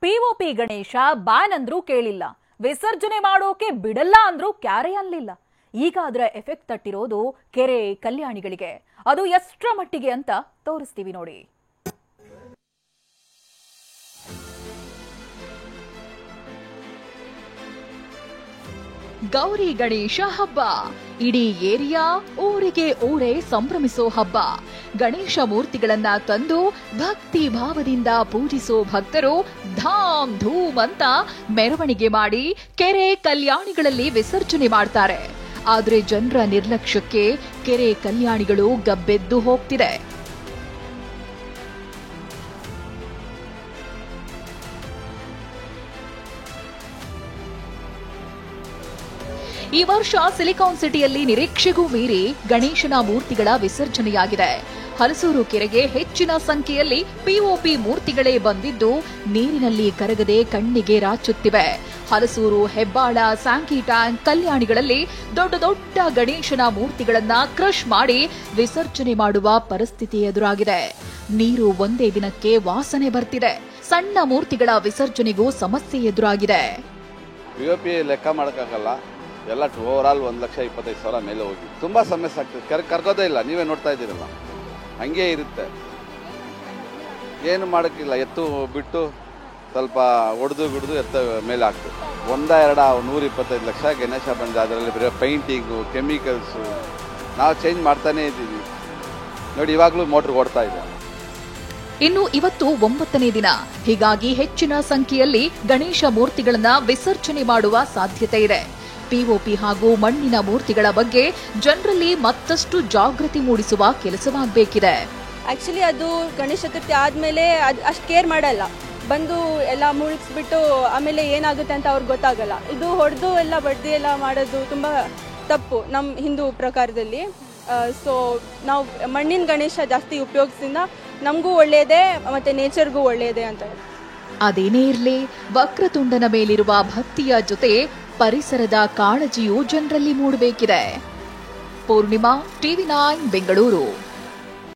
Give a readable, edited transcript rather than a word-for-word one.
POP Ganesha ban ಅಂದ್ರೂ ಕೇಳಿಲ್ಲ, ವಿಸರ್ಜನೆ ಮಾಡೋಕೆ ಬಿಡಲ್ಲ ಅಂದ್ರೂ ಕ್ಯಾರೆ ಅನ್ನಲಿಲ್ಲ. ಈಗ ಅದರ ಎಫೆಕ್ಟ್ ತಟ್ಟಿರೋದು ಕೆರೆ ಕಲ್ಯಾಣಿಗಳಿಗೆ. ಅದು ಎಷ್ಟರ ಮಟ್ಟಿಗೆ ಅಂತ ತೋರಿಸ್ತೀವಿ ನೋಡಿ. ಗೌರಿ ಗಣೇಶ ಹಬ್ಬ ಇಡೀ ಏರಿಯಾ ಊರಿಗೆ ಊರೇ ಸಂಭ್ರಮಿಸೋ ಹಬ್ಬ. ಗಣೇಶ ಮೂರ್ತಿಗಳನ್ನ ತಂದು ಭಕ್ತಿ ಭಾವದಿಂದ ಪೂಜಿಸೋ ಭಕ್ತರು ಧಾಮ್ ಧೂಮ್ ಅಂತ ಮೆರವಣಿಗೆ ಮಾಡಿ ಕೆರೆ ಕಲ್ಯಾಣಿಗಳಲ್ಲಿ ವಿಸರ್ಜನೆ ಮಾಡ್ತಾರೆ. ಆದ್ರೆ ಜನರ ನಿರ್ಲಕ್ಷ್ಯಕ್ಕೆ ಕೆರೆ ಕಲ್ಯಾಣಿಗಳು ಗಬ್ಬೆದ್ದು ಹೋಗ್ತಿದೆ. ಈ ವರ್ಷ ಸಿಲಿಕಾನ್ ಸಿಟಿಯಲ್ಲಿ ನಿರೀಕ್ಷೆಗೂ ಮೀರಿ ಗಣೇಶನ ಮೂರ್ತಿಗಳ ವಿಸರ್ಜನೆಯಾಗಿದೆ. ಹಲಸೂರು ಕೆರೆಗೆ ಹೆಚ್ಚಿನ ಸಂಖ್ಯೆಯಲ್ಲಿ ಪಿಒಪಿ ಮೂರ್ತಿಗಳೇ ಬಂದಿದ್ದು ನೀರಿನಲ್ಲಿ ಕರಗದೆ ಕಣ್ಣಿಗೆ ರಾಚುತ್ತಿವೆ. ಹಲಸೂರು, ಹೆಬ್ಬಾಳ, ಸ್ಯಾಂಕಿ ಟ್ಯಾಂಕ್, ಕಲ್ಯಾಣಿಗಳಲ್ಲಿ ದೊಡ್ಡ ದೊಡ್ಡ ಗಣೇಶನ ಮೂರ್ತಿಗಳನ್ನ ಕ್ರಶ್ ಮಾಡಿ ವಿಸರ್ಜನೆ ಮಾಡುವ ಪರಿಸ್ಥಿತಿ ಎದುರಾಗಿದೆ. ನೀರು ಒಂದೇ ದಿನಕ್ಕೆ ವಾಸನೆ ಬರ್ತಿದೆ. ಸಣ್ಣ ಮೂರ್ತಿಗಳ ವಿಸರ್ಜನೆಗೂ ಸಮಸ್ಯೆ ಎದುರಾಗಿದೆ. ಪಿಒಪಿ ಲೆಕ್ಕ ಮಾಡಕ್ಕಾಗಲ್ಲ, ಎಲ್ಲ ಓವರ್ ಆಲ್ 1,25,000 ಮೇಲೆ ಹೋಗಿ ತುಂಬಾ ಸಮಸ್ಯೆ ಆಗ್ತದೆ. ಕರ್ಗೋದೇ ಇಲ್ಲ, ನೀವೇ ನೋಡ್ತಾ ಇದ್ದೀರಲ್ಲ, ಹಂಗೆ ಇರುತ್ತೆ. ಏನು ಮಾಡೋಕ್ಕಿಲ್ಲ, ಎತ್ತು ಬಿಟ್ಟು ಸ್ವಲ್ಪ ಹೊಡೆದು ಎತ್ತ ಮೇಲೆ ಆಗ್ತದೆ. 125 ಲಕ್ಷ ಗಣೇಶ ಬಂದ, ಅದರಲ್ಲಿ ಬರೀ ಪೈಂಟಿಂಗು, ಕೆಮಿಕಲ್ಸು ನಾವು ಚೇಂಜ್ ಮಾಡ್ತಾನೆ ಇದ್ದೀವಿ ನೋಡಿ. ಇವಾಗಲೂ ಮೋಟ್ರ್ ಓಡ್ತಾ ಇದೆ. ಇನ್ನು ಇವತ್ತು 9ನೇ ದಿನ, ಹೀಗಾಗಿ ಹೆಚ್ಚಿನ ಸಂಖ್ಯೆಯಲ್ಲಿ ಗಣೇಶ ಮೂರ್ತಿಗಳನ್ನ ವಿಸರ್ಜನೆ ಮಾಡುವ ಸಾಧ್ಯತೆ ಇದೆ. ಪಿಒಪಿ ಹಾಗೂ ಮಣ್ಣಿನ ಮೂರ್ತಿಗಳ ಬಗ್ಗೆ ಜನರಲ್ಲಿ ಮತ್ತಷ್ಟು ಜಾಗೃತಿ ಮೂಡಿಸುವ ಕೆಲಸವಾಗಬೇಕಿದೆ. ಆಕ್ಚುಲಿ ಅದು ಗಣೇಶ ಚತುರ್ಥಿ ಆದ್ಮೇಲೆ ಅಷ್ಟು ಕೇರ್ ಮಾಡಲ್ಲ, ಬಂದು ಎಲ್ಲ ಮುಳುಗಿಸ್ಬಿಟ್ಟು ಆಮೇಲೆ ಏನಾಗುತ್ತೆ ಅಂತ ಅವ್ರಿಗೆ ಗೊತ್ತಾಗಲ್ಲ. ಇದು ಹೊಡೆದು ಎಲ್ಲ ಬಡ್ದಿ ಎಲ್ಲ ಮಾಡೋದು ತುಂಬಾ ತಪ್ಪು ನಮ್ಮ ಹಿಂದೂ ಪ್ರಕಾರದಲ್ಲಿ. ಸೊ ನಾವು ಮಣ್ಣಿನ ಗಣೇಶ ಜಾಸ್ತಿ ಉಪಯೋಗಿಸಿದ ನಮಗೂ ಒಳ್ಳೆಯದೇ ಮತ್ತೆ ನೇಚರ್ಗೂ ಒಳ್ಳೆಯದೇ ಅಂತ. ಅದೇನೇ ಇರಲಿ, ವಕ್ರತುಂಡನ ಮೇಲಿರುವ ಭಕ್ತಿಯ ಜೊತೆ ಪರಿಸರದ ಕಾಳಜಿಯೂ ಜನರಲ್ಲಿ ಮೂಡಬೇಕಿದೆ. ಪೂರ್ಣಿಮಾ, TV9 ಬೆಂಗಳೂರು.